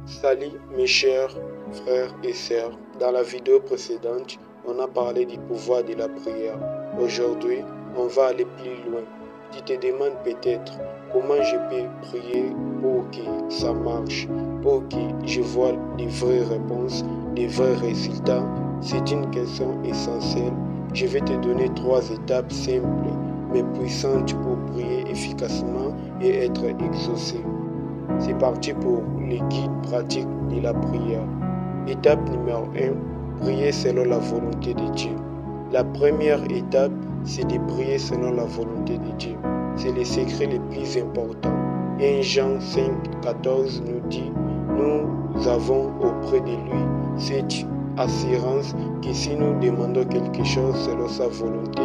Salut mes chers frères et sœurs. Dans la vidéo précédente, on a parlé du pouvoir de la prière. Aujourd'hui, on va aller plus loin. Tu te demandes peut-être comment je peux prier pour que ça marche, pour que je vois des vraies réponses, des vrais résultats. C'est une question essentielle. Je vais te donner 3 étapes simples mais puissantes pour prier efficacement et être exaucé. C'est parti pour le guide pratique de la prière. Étape numéro 1, prier selon la volonté de Dieu. La première étape, c'est de prier selon la volonté de Dieu. C'est le secret le plus important. 1 Jean 5, 14 nous dit, nous avons auprès de lui cette assurance que si nous demandons quelque chose selon sa volonté,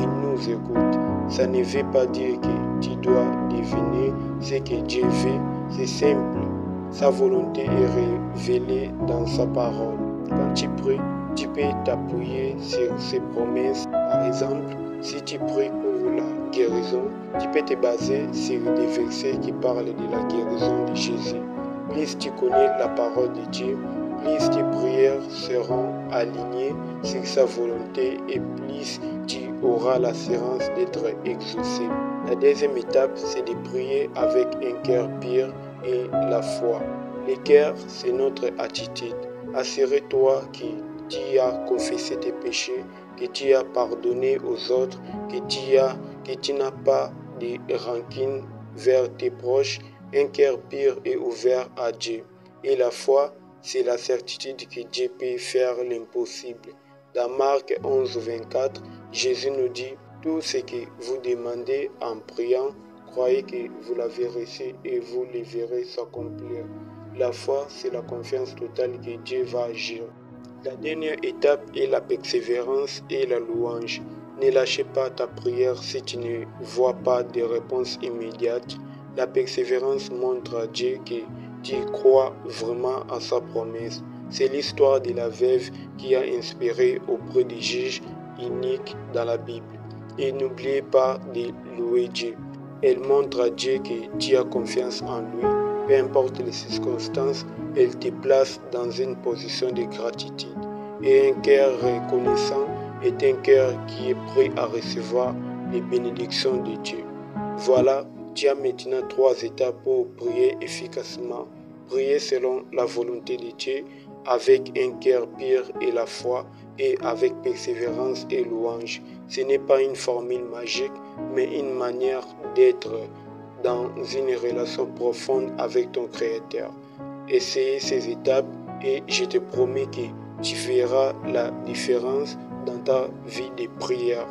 il nous écoute. Ça ne veut pas dire que tu dois deviner ce que Dieu veut. C'est simple, sa volonté est révélée dans sa parole. Quand tu pries, tu peux t'appuyer sur ses promesses. Par exemple, si tu pries pour la guérison, tu peux te baser sur des versets qui parlent de la guérison de Jésus. Plus tu connais la parole de Dieu, plus tes prières seront alignées sur sa volonté et plus tu auras l'assurance d'être exaucé. La deuxième étape, c'est de prier avec un cœur pur et la foi. Le cœur, c'est notre attitude. Assure-toi que tu as confessé tes péchés, que tu as pardonné aux autres, que tu n'as pas de rancune vers tes proches. Un cœur pur et ouvert à Dieu. Et la foi, c'est la certitude que Dieu peut faire l'impossible. Dans Marc 11, 24, Jésus nous dit, tout ce que vous demandez en priant, croyez que vous l'avez reçu et vous le verrez s'accomplir. La foi, c'est la confiance totale que Dieu va agir. La dernière étape est la persévérance et la louange. Ne lâchez pas ta prière si tu ne vois pas de réponse immédiate. La persévérance montre à Dieu que tu crois vraiment à sa promesse. C'est l'histoire de la veuve qui a inspiré auprès des juges uniques dans la Bible. Et n'oubliez pas de louer Dieu. Elle montre à Dieu que tu as confiance en lui. Peu importe les circonstances, elle te place dans une position de gratitude. Et un cœur reconnaissant est un cœur qui est prêt à recevoir les bénédictions de Dieu. Voilà, tu as maintenant 3 étapes pour prier efficacement. Prier selon la volonté de Dieu, avec un cœur pur et la foi, et avec persévérance et louange. Ce n'est pas une formule magique, mais une manière d'être dans une relation profonde avec ton Créateur. Essayez ces étapes et je te promets que tu verras la différence dans ta vie de prière.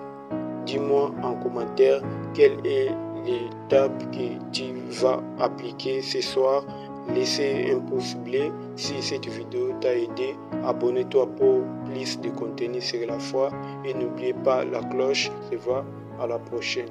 Dis-moi en commentaire quelle est l'étape que tu vas appliquer ce soir. Laissez un pouce bleu si cette vidéo t'a aidé. Abonne-toi pour plus de contenu sur la foi et n'oubliez pas la cloche. Se voit à la prochaine.